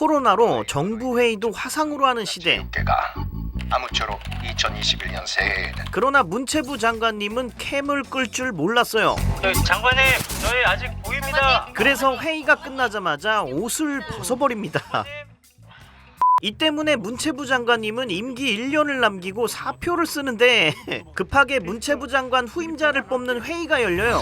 코로나로 정부 회의도 화상으로 하는 시대. 체육계가 아무쪼록 2021년 새해에는 그러나 문체부 장관님은 캠을 끌 줄 몰랐어요. 장관님, 저희 아직 보입니다. 그래서 회의가 끝나자마자 옷을 벗어버립니다. 이 때문에 문체부 장관님은 임기 1년을 남기고 사표를 쓰는데 급하게 문체부 장관 후임자를 뽑는 회의가 열려요.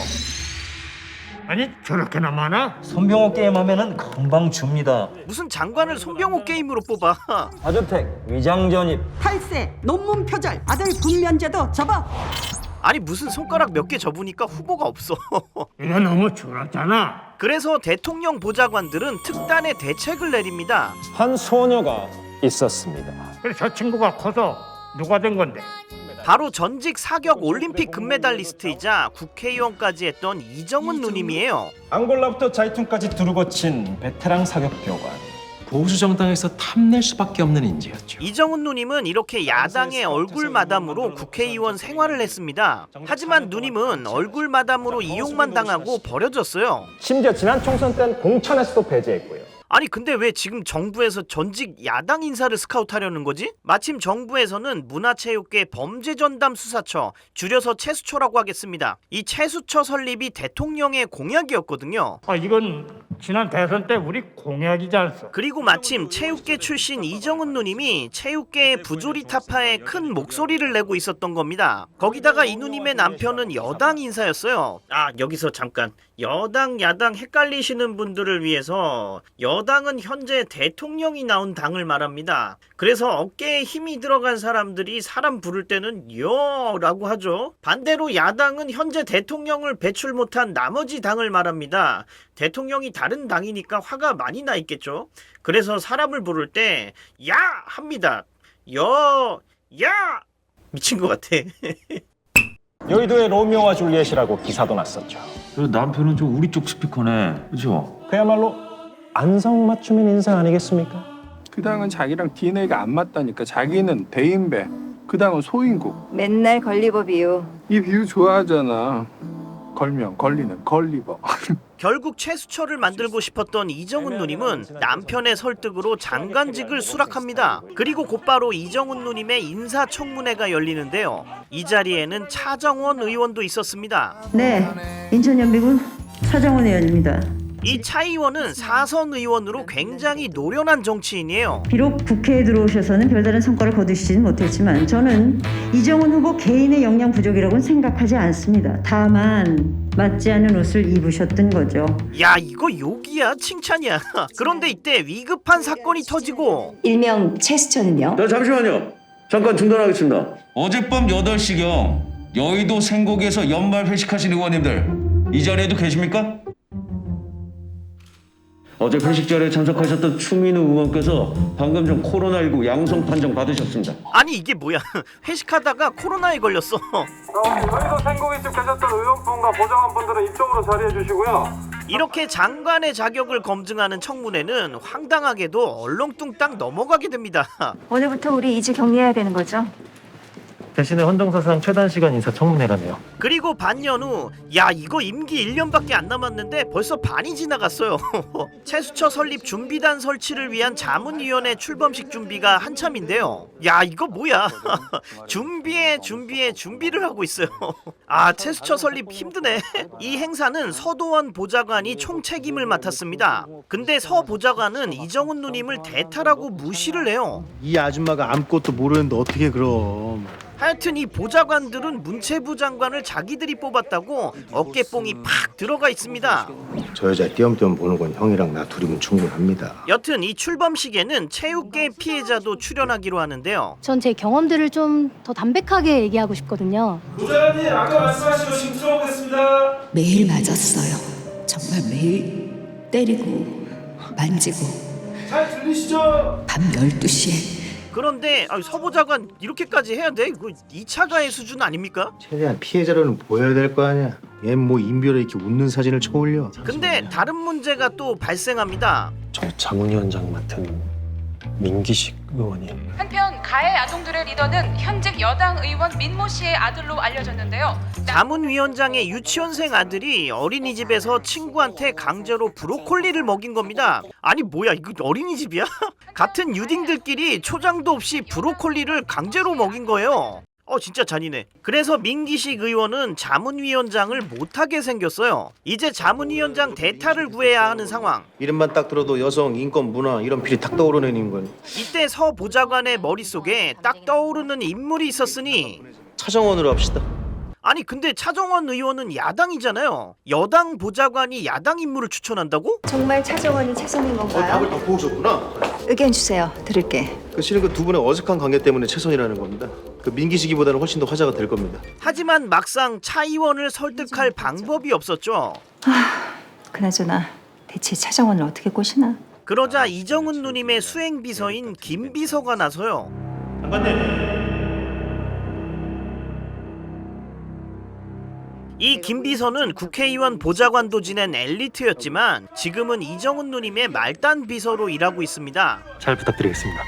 아니 저렇게나 많아? 손병호 게임 하면은 금방 줍니다. 무슨 장관을 송병호 게임으로 뽑아. 아주택 위장 전입. 탈세, 논문 표절, 아들 군면제도 접어. 아니 무슨 손가락 몇 개 접으니까 후보가 없어. 이거 너무 줄었잖아. 그래서 대통령 보좌관들은 특단의 대책을 내립니다. 한 소녀가 있었습니다. 그래서 저 친구가 커서 누가 된 건데? 바로 전직 사격 올림픽 금메달리스트이자 국회의원까지 했던 이정은 누님이에요. 앙골라부터 자이툰까지 두루거 친 베테랑 사격교관. 보수 정당에서 탐낼 수밖에 없는 인재였죠. 이정은 누님은 이렇게 야당의 얼굴 마담으로 국회의원 생활을 했습니다. 하지만 누님은 얼굴 마담으로 이용만 당하고 버려졌어요. 심지어 지난 총선 때는 공천에서도 배제했고요. 아니 근데 왜 지금 정부에서 전직 야당 인사를 스카우트하려는 거지? 마침 정부에서는 문화체육계 범죄전담수사처, 줄여서 채수처라고 하겠습니다. 이 채수처 설립이 대통령의 공약이었거든요. 이건 지난 대선 때 우리 공약이지 않소? 그리고 마침 체육계 출신 이정은 누님이 체육계의 부조리 타파에 큰 목소리를 내고 있었던 겁니다. 거기다가 이 누님의 남편은 여당 인사였어요. 여기서 잠깐, 여당 야당 헷갈리시는 분들을 위해서 여당은 현재 대통령이 나온 당을 말합니다. 그래서 어깨에 힘이 들어간 사람들이 사람 부를 때는 여라고 하죠. 반대로 야당은 현재 대통령을 배출 못한 나머지 당을 말합니다. 대통령이 다른 당이니까 화가 많이 나 있겠죠. 그래서 사람을 부를 때 야 합니다. 야 미친 것 같아. 여의도의 로미오와 줄리엣이라고 기사도 났었죠. 남편은 좀 우리 쪽 스피커네, 그죠? 그야말로 안성맞춤인 인사 아니겠습니까? 그 당은 자기랑 DNA가 안 맞다니까. 자기는 대인배, 그 당은 소인국. 맨날 걸리버 비유. 이 비유 좋아하잖아. 걸면 걸리는 걸리버. 결국 채수처를 만들고 싶었던 이정은 누님은 남편의 설득으로 장관직을 수락합니다. 그리고 곧바로 이정은 누님의 인사청문회가 열리는데요. 이 자리에는 차정원 의원도 있었습니다. 네, 인천연비군 차정원 의원입니다. 이 차 의원은 사선 의원으로 굉장히 노련한 정치인이에요. 비록 국회에 들어오셔서는 별다른 성과를 거두시지는 못했지만 저는 이정은 후보 개인의 역량 부족이라고는 생각하지 않습니다. 다만 맞지 않은 옷을 입으셨던 거죠. 야, 이거 욕이야 칭찬이야. 그런데 이때 위급한 사건이 터지고 일명 채수처는요? 잠시만요. 잠깐 중단하겠습니다. 어젯밤 8시경 여의도 생곡에서 연말 회식하신 의원님들 이 자리에도 계십니까? 어제 회식 자리에 참석하셨던 추민우 의원께서 방금 전 코로나19 양성 판정 받으셨습니다. 아니 이게 뭐야. 회식하다가 코로나에 걸렸어. 여의도 생곡에 쭉 계셨던 의원분과 보좌관분들은 이쪽으로 자리해 주시고요. 이렇게 장관의 자격을 검증하는 청문회는 황당하게도 얼렁뚱땅 넘어가게 됩니다. 오늘부터 우리 이제 격리해야 되는 거죠? 대신에 헌정사상 최단 시간 인사청문회라네요. 그리고 반년 후, 야 이거 임기 1년밖에 안 남았는데 벌써 반이 지나갔어요. 채수처 설립 준비단 설치를 위한 자문위원회 출범식 준비가 한참인데요. 야 이거 뭐야. 준비를 하고 있어요. 채수처 설립 힘드네. 이 행사는 서도원 보좌관이 총책임을 맡았습니다. 근데 서 보좌관은 이정은 누님을 대타라고 무시를 해요. 이 아줌마가 아무것도 모르는데 어떻게 그럼. 하여튼 이 보좌관들은 문체부 장관을 자기들이 뽑았다고 어깨뽕이 팍 들어가 있습니다. 저 여자 띄엄띄엄 보는 건 형이랑 나 둘이면 충분합니다. 여튼 이 출범식에는 체육계 피해자도 출연하기로 하는데요. 전 제 경험들을 좀 더 담백하게 얘기하고 싶거든요. 부장님, 아까 말씀하신 거 지금 들어보겠습니다. 매일 맞았어요. 정말 매일 때리고 만지고. 잘 들리시죠? 밤 12시에. 그런데 서 보좌관 이렇게까지 해야 돼? 이거 2차 가해 수준 아닙니까? 최대한 피해자로는 보여야 될 거 아니야. 얘 뭐 인별에 이렇게 웃는 사진을 쳐올려. 근데 다른 문제가 또 발생합니다. 저 자문위원장 맡은 민기식 의원이. 한편 가해 아동들의 리더는 현직 여당 의원 민모 씨의 아들로 알려졌는데요. 자문위원장의 유치원생 아들이 어린이집에서 친구한테 강제로 브로콜리를 먹인 겁니다. 아니 뭐야 이거 어린이집이야? 같은 유딩들끼리 초장도 없이 브로콜리를 강제로 먹인 거예요. 진짜 잔인해. 그래서 민기식 의원은 자문위원장을 못하게 생겼어요. 이제 자문위원장 대타를 구해야 하는 상황. 이름만 딱 들어도 여성, 인권, 문화 이런 필이 탁 떠오르는 인물. 이때 서 보좌관의 머릿속에 딱 떠오르는 인물이 있었으니 차정원으로 합시다. 아니 근데 차정원 의원은 야당이잖아요. 여당 보좌관이 야당 인물을 추천한다고? 정말 차정원이 최선인 건가요? 답을 다 보셨구나. 의견 주세요. 들을게. 실은 그 두 분의 어색한 관계 때문에 최선이라는 겁니다. 그 민기시기보다는 훨씬 더 화제가 될 겁니다. 하지만 막상 차 의원을 설득할 방법이 없었죠. 그나저나 대체 차정원을 어떻게 꼬시나? 그러자 이정은 누님의 수행비서인 김 비서가 나서요. 이 김 비서는 국회의원 보좌관도 지낸 엘리트였지만 지금은 이정은 누님의 말단 비서로 일하고 있습니다. 잘 부탁드리겠습니다.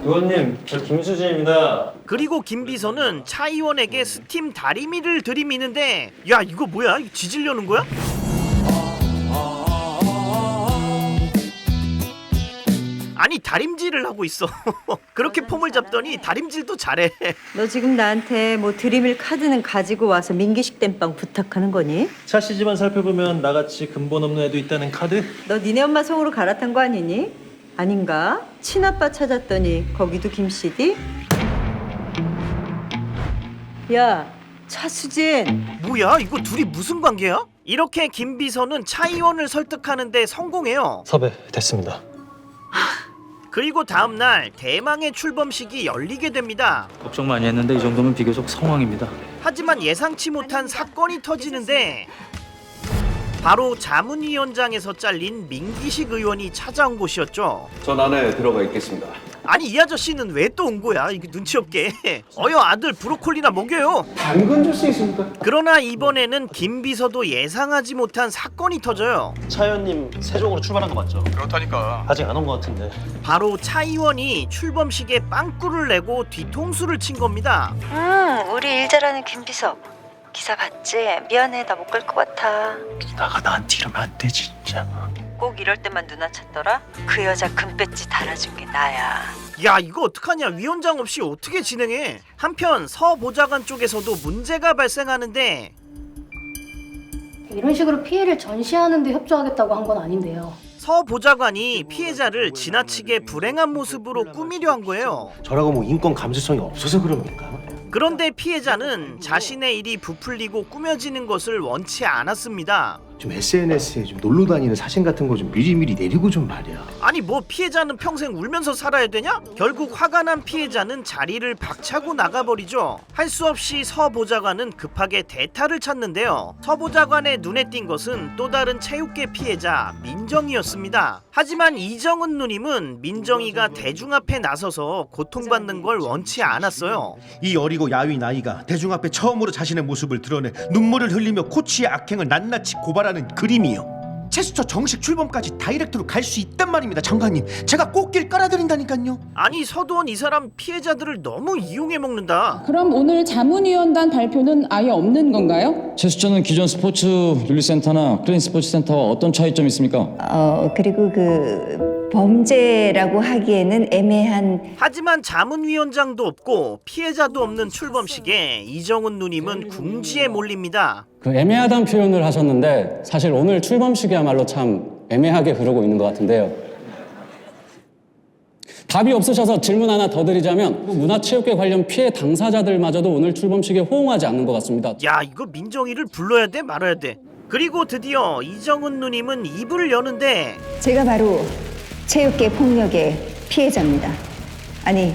의원님, 저 김수진입니다. 그리고 김 비서는 차 의원에게 스팀 다리미를 들이미는데 야 이거 뭐야? 이거 지지려는 거야? 아니 다림질을 하고 있어. 그렇게 폼을 잡더니 다림질도 잘해. 너 지금 나한테 뭐 드림일 카드는 가지고 와서 민기식 땜빵 부탁하는 거니? 차시지만 살펴보면 나같이 근본 없는 애도 있다는 카드? 너 니네 엄마 속으로 갈아탄 거 아니니? 아닌가? 친아빠 찾았더니 거기도 김씨디? 야, 차수진. 뭐야 이거 둘이 무슨 관계야? 이렇게 김 비서는 차 의원을 설득하는데 성공해요. 섭외 됐습니다. 그리고 다음날 대망의 출범식이 열리게 됩니다. 걱정 많이 했는데 이 정도면 비교적 성황입니다. 하지만 예상치 못한 사건이 터지는데 바로 자문위원장에서 잘린 민기식 의원이 찾아온 곳이었죠. 전 안에 들어가 있겠습니다. 아니 이 아저씨는 왜 또 온 거야? 이거 눈치 없게. 아들 브로콜리나 먹여요. 당근 줄 수 있습니까? 그러나 이번에는 김 비서도 예상하지 못한 사건이 터져요. 차 의원님 세종으로 출발한 거 맞죠? 그렇다니까. 아직 안 온 거 같은데. 바로 차 의원이 출범식에 빵꾸를 내고 뒤통수를 친 겁니다. 우리 일 잘하는 김 비서. 기사 봤지? 미안해, 나 못 갈 것 같아. 나가 나한테 이러면 안 돼 진짜. 꼭 이럴 때만 누나 찾더라? 그 여자 금배지 달아준 게 나야. 야 이거 어떡하냐. 위원장 없이 어떻게 진행해. 한편 서 보좌관 쪽에서도 문제가 발생하는데 이런 식으로 피해를 전시하는 데 협조하겠다고 한 건 아닌데요. 서 보좌관이 피해자를 지나치게 불행한 모습으로 꾸미려 한 거예요. 저라고 뭐 인권 감수성이 없어서 그럽니까? 그런데 피해자는 자신의 일이 부풀리고 꾸며지는 것을 원치 않았습니다. 좀 SNS에 좀 놀러 다니는 사진 같은 거 좀 미리미리 내리고 좀 말이야. 아니 뭐 피해자는 평생 울면서 살아야 되냐? 결국 화가 난 피해자는 자리를 박차고 나가버리죠. 할 수 없이 서 보좌관은 급하게 대타를 찾는데요. 서 보좌관의 눈에 띈 것은 또 다른 체육계 피해자 민정이었습니다. 하지만 이정은 누님은 민정이가 대중 앞에 나서서 고통받는 걸 원치 않았어요. 이 어리고 야윈 아이가 대중 앞에 처음으로 자신의 모습을 드러내 눈물을 흘리며 코치의 악행을 낱낱이 고발하는 그림이요. 체수처 정식 출범까지 다이렉트로 갈 수 있단 말입니다. 장관님, 제가 꽃길 깔아드린다니까요. 아니 서두원 이 사람 피해자들을 너무 이용해 먹는다. 그럼 오늘 자문위원단 발표는 아예 없는 건가요? 체수처는 기존 스포츠 윤리센터나 클린 스포츠 센터와 어떤 차이점이 있습니까? 그리고 범죄라고 하기에는 애매한. 하지만 자문위원장도 없고 피해자도 없는 출범식에 이정은 누님은 궁지에 몰립니다. 애매하다는 표현을 하셨는데 사실 오늘 출범식이야말로 참 애매하게 흐르고 있는 것 같은데요. 답이 없으셔서 질문 하나 더 드리자면 문화체육계 관련 피해 당사자들마저도 오늘 출범식에 호응하지 않는 것 같습니다. 야 이거 민정이를 불러야 돼 말아야 돼. 그리고 드디어 이정은 누님은 입을 여는데 제가 바로 체육계 폭력의 피해자입니다. 아니,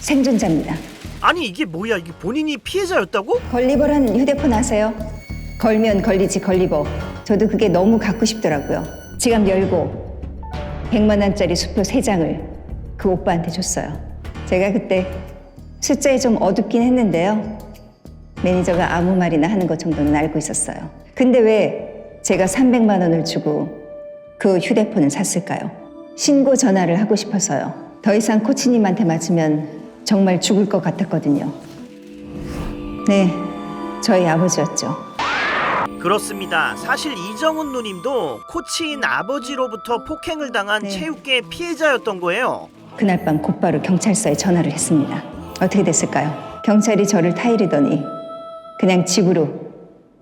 생존자입니다. 아니 이게 뭐야. 이게 본인이 피해자였다고? 걸리버라는 휴대폰 아세요? 걸면 걸리지 걸리버. 저도 그게 너무 갖고 싶더라고요. 지갑 열고 100만 원짜리 수표 3장을 그 오빠한테 줬어요. 제가 그때 숫자에 좀 어둡긴 했는데요. 매니저가 아무 말이나 하는 것 정도는 알고 있었어요. 근데 왜 제가 300만 원을 주고 그 휴대폰을 샀을까요? 신고 전화를 하고 싶어서요. 더 이상 코치님한테 맞으면 정말 죽을 것 같았거든요. 네, 저희 아버지였죠. 그렇습니다. 사실 이정은 누님도 코치인 아버지로부터 폭행을 당한 네. 체육계 피해자였던 거예요. 그날 밤 곧바로 경찰서에 전화를 했습니다. 어떻게 됐을까요? 경찰이 저를 타이르더니 그냥 집으로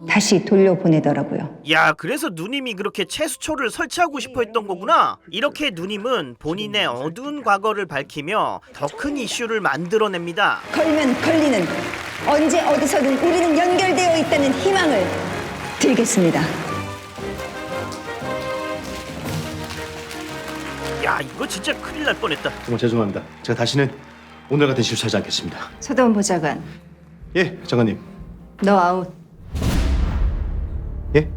다시 돌려보내더라고요. 야, 그래서 누님이 그렇게 채수초를 설치하고 싶어 했던 거구나. 이렇게 누님은 본인의 어두운 과거를 밝히며 더 큰 이슈를 만들어냅니다. 걸면 걸리는, 언제 어디서든 우리는 연결되어 있다는 희망을 드리겠습니다. 야, 이거 진짜 큰일 날 뻔했다. 정말 죄송합니다. 제가 다시는 오늘 같은 실수하지 않겠습니다. 서대원 보좌관, 예, 장관님. 너 아웃. 예?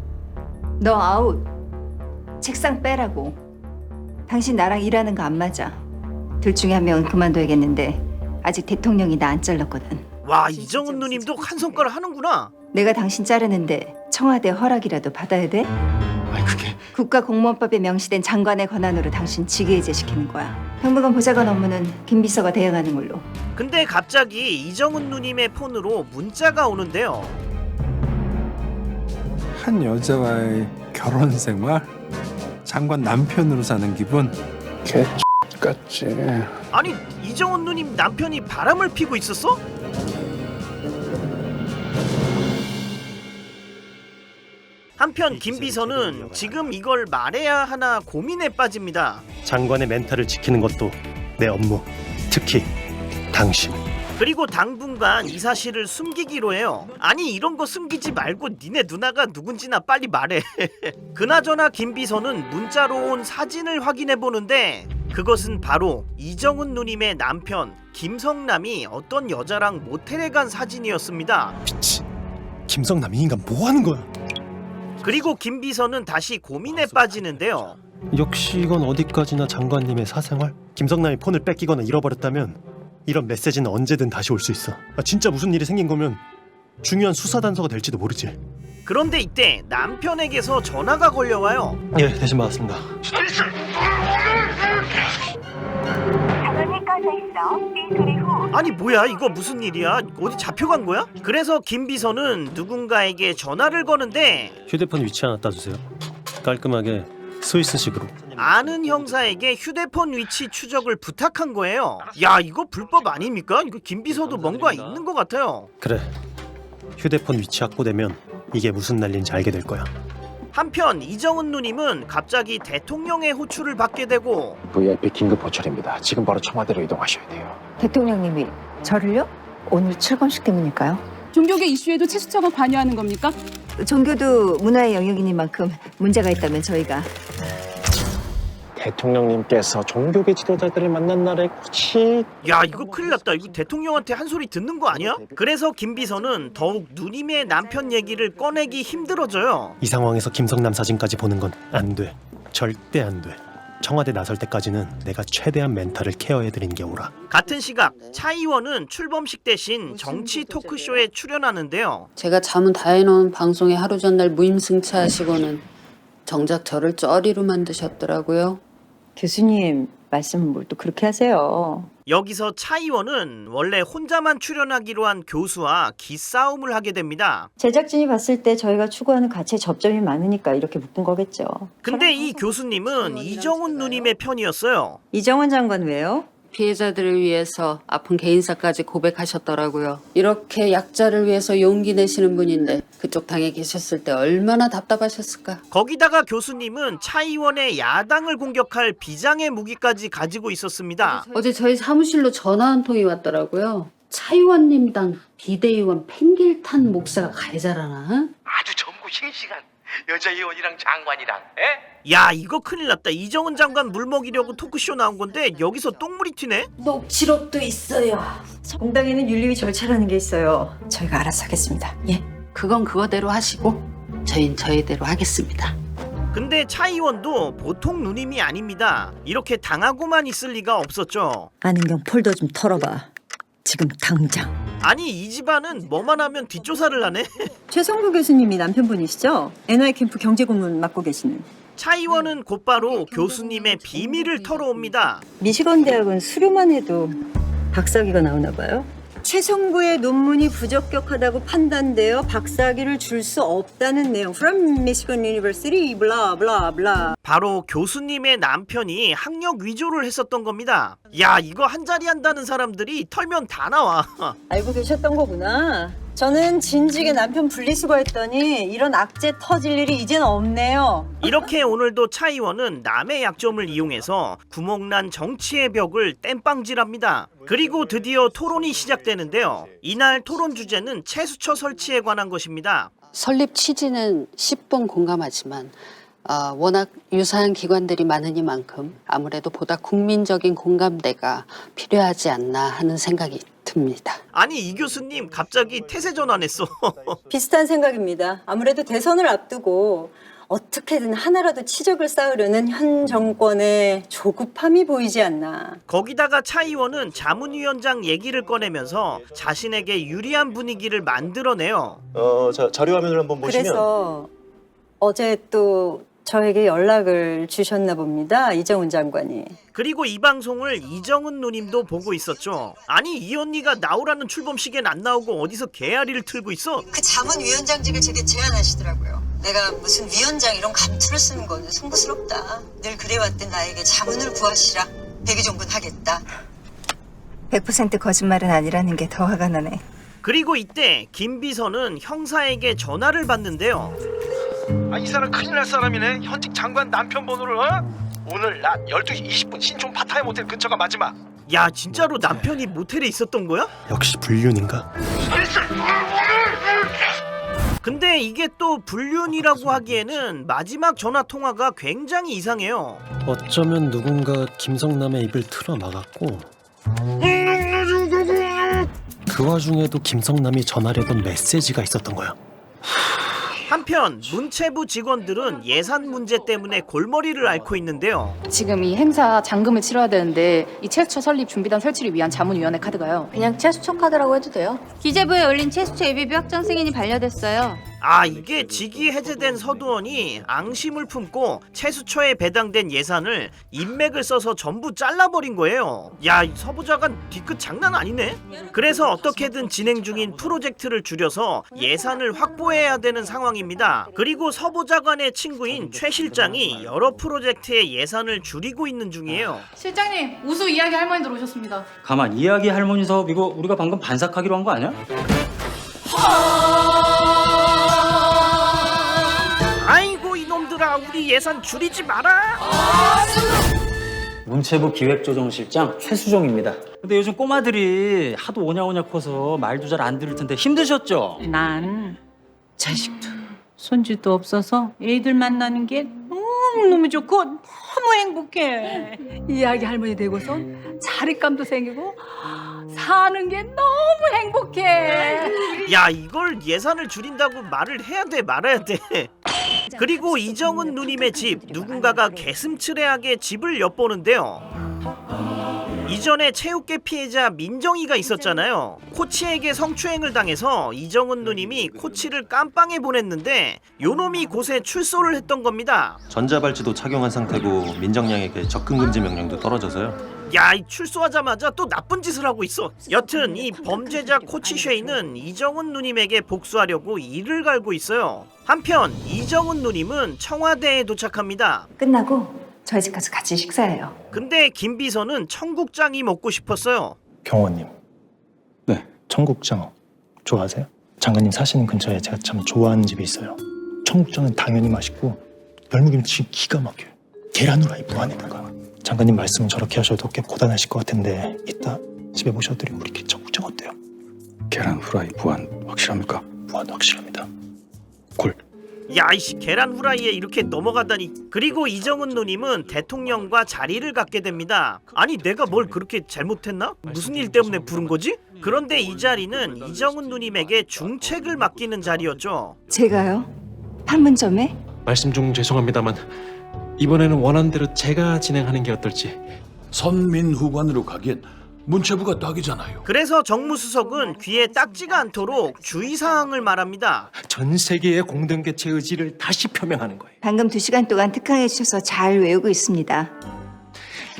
너 아웃. 책상 빼라고. 당신 나랑 일하는 거 안 맞아. 둘 중에 한 명은 그만둬야겠는데 아직 대통령이 나 안 잘랐거든. 와, 이정은 누님도 한 손가락 하는구나. 내가 당신 자르는데 청와대 허락이라도 받아야 돼? 아니 그게 국가공무원법에 명시된 장관의 권한으로 당신 직위해제시키는 거야. 평무관 보좌관 업무는 김 비서가 대응하는 걸로. 근데 갑자기 이정은 누님의 폰으로 문자가 오는데요. 한 여자와의 결혼 생활? 장관 남편으로 사는 기분? 개같지. 아니, 이정은 누님 남편이 바람을 피고 있었어? 한편 김 비서는 지금 이걸 말해야 하나 고민에 빠집니다. 장관의 멘탈을 지키는 것도 내 업무. 특히 당신. 그리고 당분간 이 사실을 숨기기로 해요. 아니, 이런 거 숨기지 말고 니네 누나가 누군지나 빨리 말해. 그나저나 김 비서는 문자로 온 사진을 확인해 보는데 그것은 바로 이정은 누님의 남편 김성남이 어떤 여자랑 모텔에 간 사진이었습니다. 미치. 김성남 이 인간 뭐 하는 거야? 그리고 김 비서는 다시 고민에 빠지는데요. 역시 이건 어디까지나 장관님의 사생활? 김성남이 폰을 뺏기거나 잃어버렸다면 이런 메시지는 언제든 다시 올 수 있어. 진짜 무슨 일이 생긴 거면 중요한 수사 단서가 될지도 모르지. 그런데 이때 남편에게서 전화가 걸려와요. 예, 대신 받았습니다. 아니 뭐야, 이거 무슨 일이야? 어디 잡혀간 거야? 그래서 김 비서는 누군가에게 전화를 거는데 휴대폰 위치 하나 따주세요. 깔끔하게 스위스식으로. 아는 형사에게 휴대폰 위치 추적을 부탁한 거예요. 야, 이거 불법 아닙니까? 이거 김 비서도 뭔가 있는 것 같아요. 그래. 휴대폰 위치 확보되면 이게 무슨 난리인지 알게 될 거야. 한편 이정은 누님은 갑자기 대통령의 호출을 받게 되고 VIP 긴급 호출입니다. 지금 바로 청와대로 이동하셔야 돼요. 대통령님이 저를요? 오늘 출범식 때문일까요? 종교계 이슈에도 채수처가 관여하는 겁니까? 종교도 문화의 영역인 만큼 문제가 있다면 저희가 대통령님께서 종교계 지도자들을 만난 날에 굳이 야, 이거 큰일 났다. 이거 대통령한테 한 소리 듣는 거 아니야? 그래서 김 비서는 더욱 누님의 남편 얘기를 꺼내기 힘들어져요. 이 상황에서 김성남 사진까지 보는 건 안 돼. 절대 안 돼. 청와대 나설 때까지는 내가 최대한 멘탈을 케어해드리는 게 옳아. 같은 시각 차 의원은 출범식 대신 정치 토크쇼에 출연하는데요. 제가 잠은 다 해놓은 방송에 하루 전날 무임승차하시고는 정작 저를 쩌리로 만드셨더라고요. 교수님, 말씀을 뭘 또 그렇게 하세요? 여기서 차 의원은 원래 혼자만 출연하기로 한 교수와 기싸움을 하게 됩니다. 제작진이 봤을 때 저희가 추구하는 가치에 접점이 많으니까 이렇게 묶은 거겠죠. 근데 이 교수님은 이정은 누님의 편이었어요. 이정은 장관 왜요? 피해자들을 위해서 아픈 개인사까지 고백하셨더라고요. 이렇게 약자를 위해서 용기 내시는 분인데 그쪽 당에 계셨을 때 얼마나 답답하셨을까. 거기다가 교수님은 차 의원의 야당을 공격할 비장의 무기까지 가지고 있었습니다. 어제 저희 사무실로 전화 한 통이 왔더라고요. 차 의원님당 비대위원 팽길탄 목사가 가해자라나? 아주 전부 실시간 여자 의원이랑 장관이랑. 에? 야, 이거 큰일 났다. 이정은 장관 물먹이려고 토크쇼 나온 건데 여기서 똥물이 튀네? 녹취록도 있어요. 공당에는 윤리위 절차라는 게 있어요. 저희가 알아서 하겠습니다. 예. 그건 그거대로 하시고 저희는 저희대로 하겠습니다. 근데 차 의원도 보통 누님이 아닙니다. 이렇게 당하고만 있을 리가 없었죠. 안은경 폴더 좀 털어봐. 지금 당장. 아니, 이 집안은 뭐만 하면 뒷조사를 하네. 최성구 교수님이 남편분이시죠? NY 캠프 경제고문 맡고 계시는. 차 의원은 곧바로 교수님의 비밀을 털어옵니다. 미시건 대학은 수료만 해도 박사학위가 나오나 봐요. 최성구의 논문이 부적격하다고 판단되어 박사학위를 줄 수 없다는 내용. From Michigan University, blah blah blah. 바로 교수님의 남편이 학력 위조를 했었던 겁니다. 야, 이거 한 자리 한다는 사람들이 털면 다 나와. 알고 계셨던 거구나. 저는 진즉에 남편 분리수거했더니 이런 악재 터질 일이 이젠 없네요. 이렇게 오늘도 차 의원은 남의 약점을 이용해서 구멍난 정치의 벽을 땜빵질합니다. 그리고 드디어 토론이 시작되는데요. 이날 토론 주제는 채수처 설치에 관한 것입니다. 설립 취지는 10번 공감하지만 워낙 유사한 기관들이 많으니만큼 아무래도 보다 국민적인 공감대가 필요하지 않나 하는 생각이 듭니다. 아니, 이 교수님 갑자기 태세 전환했어. 비슷한 생각입니다. 아무래도 대선을 앞두고 어떻게든 하나라도 치적을 쌓으려는 현 정권의 조급함이 보이지 않나. 거기다가 차 의원은 자문위원장 얘기를 꺼내면서 자신에게 유리한 분위기를 만들어내요. 자료 화면을 한번 보시면. 그래서 어제 또 저에게 연락을 주셨나 봅니다. 이정은 장관이. 그리고 이 방송을 이정은 누님도 보고 있었죠. 아니, 이 언니가 나오라는 출범식엔 안 나오고 어디서 개아리를 틀고 있어? 그 자문위원장직을 제게 제안하시더라고요. 내가 무슨 위원장 이런 감투를 쓰는 거는 송구스럽다. 늘 그래왔던 나에게 자문을 구하시라. 백의종군하겠다. 100% 거짓말은 아니라는 게 더 화가 나네. 그리고 이때 김 비서는 형사에게 전화를 받는데요. 이 사람 큰일 날 사람이네. 현직 장관 남편 번호를 오늘 낮 12시 20분 신촌 파타임 호텔 근처가 마지막. 야, 진짜로 남편이 모텔에 있었던 거야? 역시 불륜인가? 근데 이게 또 불륜이라고 하기에는 마지막 전화 통화가 굉장히 이상해요. 어쩌면 누군가 김성남의 입을 틀어 막았고 그 와중에도 김성남이 전하려던 메시지가 있었던 거야. 한편 문체부 직원들은 예산 문제 때문에 골머리를 앓고 있는데요. 지금 이 행사 잔금을 치러야 되는데 이 채수처 설립 준비단 설치를 위한 자문위원회 카드가요. 그냥 채수처 카드라고 해도 돼요. 기재부에 올린 채수처 예비비 확정 승인이 반려됐어요. 이게 직위 해제된 서두원이 앙심을 품고 채수처에 배당된 예산을 인맥을 써서 전부 잘라버린 거예요. 야, 이 서부자관 뒤끝 장난 아니네. 그래서 어떻게든 진행 중인 프로젝트를 줄여서 예산을 확보해야 되는 상황입니다. 그리고 서부자관의 친구인 최 실장이 여러 프로젝트의 예산을 줄이고 있는 중이에요. 실장님, 우수 이야기 할머니들 오셨습니다. 가만, 이야기 할머니 사업 이거 우리가 방금 반삭하기로 한 거 아니야? 아이고, 이놈들아, 우리 예산 줄이지 마라. 문체부 기획조정실장 최수정입니다. 근데 요즘 꼬마들이 하도 오냐오냐 커서 말도 잘 안 들을 텐데 힘드셨죠? 난 자식도 손주도 없어서 애들 만나는 게 너무너무 좋고 너무 행복해. 이야기 할머니 되고선 자립감도 생기고 사는 게 너무 행복해. 야, 이걸 예산을 줄인다고 말을 해야 돼 말아야 돼. 그리고 이정은 누님의 집, 누군가가 개슴츠레하게 집을 엿보는데요. 이전에 체육계 피해자 민정이가 있었잖아요. 코치에게 성추행을 당해서 이정은 누님이 코치를 깜빵에 보냈는데 요놈이 곳에 출소를 했던 겁니다. 전자발찌도 착용한 상태고 민정양에게 접근 금지 명령도 떨어져서요. 야, 이 출소하자마자 또 나쁜 짓을 하고 있어. 여튼 이 범죄자 코치 쉐이는 이정은 누님에게 복수하려고 이를 갈고 있어요. 한편 이정은 누님은 청와대에 도착합니다. 끝나고 저희 집 가서 같이 식사해요. 근데 김 비서는 청국장이 먹고 싶었어요. 경호원님. 네. 청국장 좋아하세요? 장관님 사시는 근처에 제가 참 좋아하는 집이 있어요. 청국장은 당연히 맛있고 열무김치 기가 막혀요. 계란 후라이 무한에다가. 장관님 말씀은 저렇게 하셔도 꽤 고단하실 것 같은데 이따 집에 모셔드리고 우리 청국장 어때요? 계란 후라이 무한 확실합니까? 무한 확실합니다. 콜. 야, 이씨, 계란 후라이에 이렇게 넘어가다니. 그리고 이정은 누님은 대통령과 자리를 갖게 됩니다. 아니, 내가 뭘 그렇게 잘못했나? 무슨 일 때문에 부른 거지? 그런데 이 자리는 이정은 누님에게 중책을 맡기는 자리였죠. 제가요? 판문점에? 말씀 중 죄송합니다만 이번에는 원하는 대로 제가 진행하는 게 어떨지. 선민후관으로 가기엔 문체부가 딱이잖아요. 그래서 정무수석은 귀에 딱지가 않도록 주의사항을 말합니다. 전 세계의 공동개최 의지를 다시 표명하는 거예요. 방금 2시간 동안 특강해 주셔서 잘 외우고 있습니다.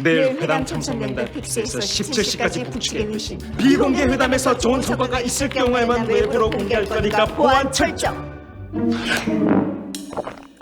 내일 회담 참석연단 픽스에서 17시까지 북측의 회신. 비공개 회담에서 좋은 성과가 있을 경우에만 외부로 공개할 거니까 보안 철저.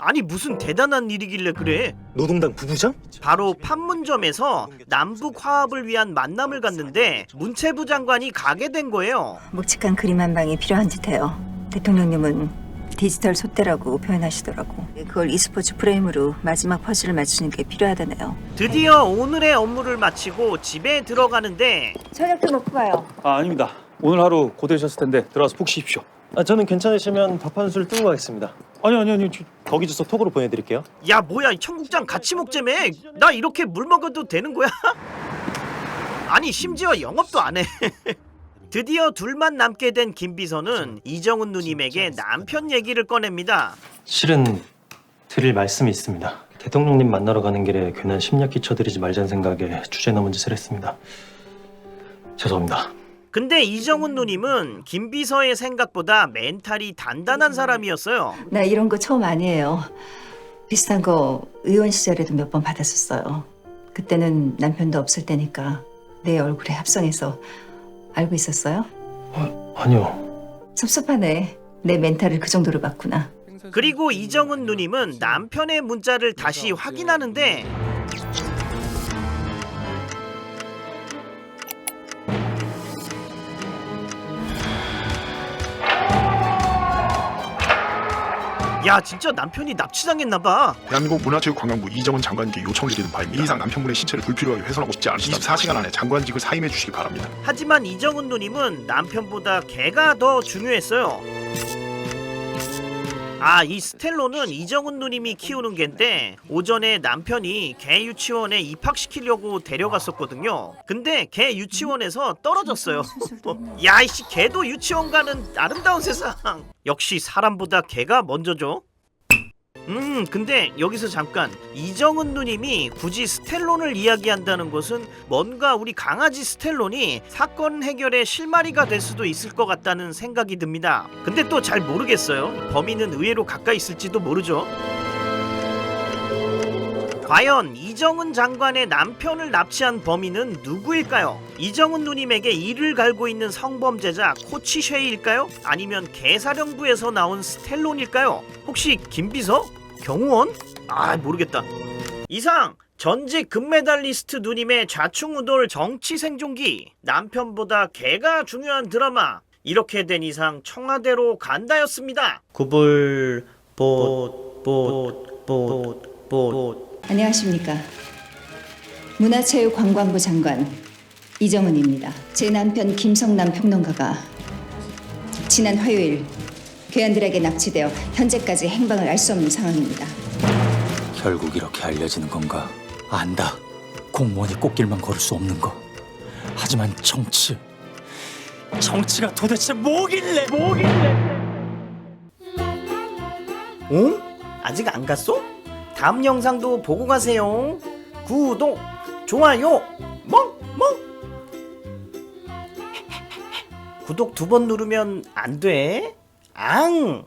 아니 무슨 대단한 일이길래 그래? 노동당 부부장? 바로 판문점에서 남북 화합을 위한 만남을 갖는데 문체부 장관이 가게 된 거예요. 묵직한 그림 한 방이 필요한 듯해요. 대통령님은 디지털 솥대라고 표현하시더라고. 그걸 e스포츠 프레임으로 마지막 퍼즐을 맞추는 게 필요하다네요. 드디어 오늘의 업무를 마치고 집에 들어가는데 저녁도 먹고 가요. 아닙니다. 오늘 하루 고되셨을 텐데 들어가서 푹 쉬십시오. 저는 괜찮으시면 밥 한 술 뜨고 가겠습니다. 아니요. 거기 주소 톡으로 보내드릴게요. 야 뭐야 청국장 같이 먹자며. 나 이렇게 물 먹어도 되는 거야? 아니 심지어 영업도 안 해. 드디어 둘만 남게 된 김비서는 이정은 누님에게 남편 얘기를 꺼냅니다. 실은 드릴 말씀이 있습니다. 대통령님 만나러 가는 길에 괜한 심약 끼쳐드리지 말자는 생각에 주제 넘은 짓을 했습니다. 죄송합니다. 근데 이정은 누님은 김비서의 생각보다 멘탈이 단단한 사람이었어요. 나 이런 거 처음 아니에요. 비슷한 거 의원 시절에도 몇 번 받았었어요. 그때는 남편도 없을 때니까 내 얼굴에 합성해서 알고 있었어요? 아니요. 섭섭하네. 내 멘탈을 그 정도로 봤구나. 그리고 이정은 누님은 남편의 문자를 다시 확인하는데 야 진짜 남편이 납치당했나봐. 대한민국 문화체육관광부 이정은 장관께 요청드리는 바입니다. 이 이상 남편분의 신체를 불필요하게 훼손하고 싶지 않으시다면 24시간 안에 장관직을 사임해 주시기 바랍니다. 하지만 이정은 누님은 남편보다 개가 더 중요했어요. 이 스텔로는 이정은 누님이 키우는 개인데 오전에 남편이 개 유치원에 입학시키려고 데려갔었거든요. 근데 개 유치원에서 떨어졌어요. 야 이씨 개도 유치원 가는 아름다운 세상. 역시 사람보다 개가 먼저죠. 근데 여기서 잠깐 이정은 누님이 굳이 스텔론을 이야기한다는 것은 뭔가 우리 강아지 스텔론이 사건 해결의 실마리가 될 수도 있을 것 같다는 생각이 듭니다. 근데 또 잘 모르겠어요. 범인은 의외로 가까이 있을지도 모르죠. 과연 이정은 장관의 남편을 납치한 범인은 누구일까요? 이정은 누님에게 이를 갈고 있는 성범죄자 코치쉐이일까요? 아니면 개사령부에서 나온 스텔론일까요? 혹시 김비서? 경호원? 모르겠다. 이상 전직 금메달리스트 누님의 좌충우돌 정치 생존기, 남편보다 개가 중요한 드라마, 이렇게 된 이상 청와대로 간다였습니다. 구불 안녕하십니까. 문화체육관광부 장관 이정은입니다. 제 남편 김성남 평론가가 지난 화요일 괴한들에게 납치되어 현재까지 행방을 알 수 없는 상황입니다. 결국 이렇게 알려지는 건가? 안다. 공무원이 꽃길만 걸을 수 없는 거. 하지만 정치가 도대체 뭐길래? 아직 안 갔어? 다음 영상도 보고 가세요. 구독, 좋아요, 구독 2번 누르면 안 돼. 앙!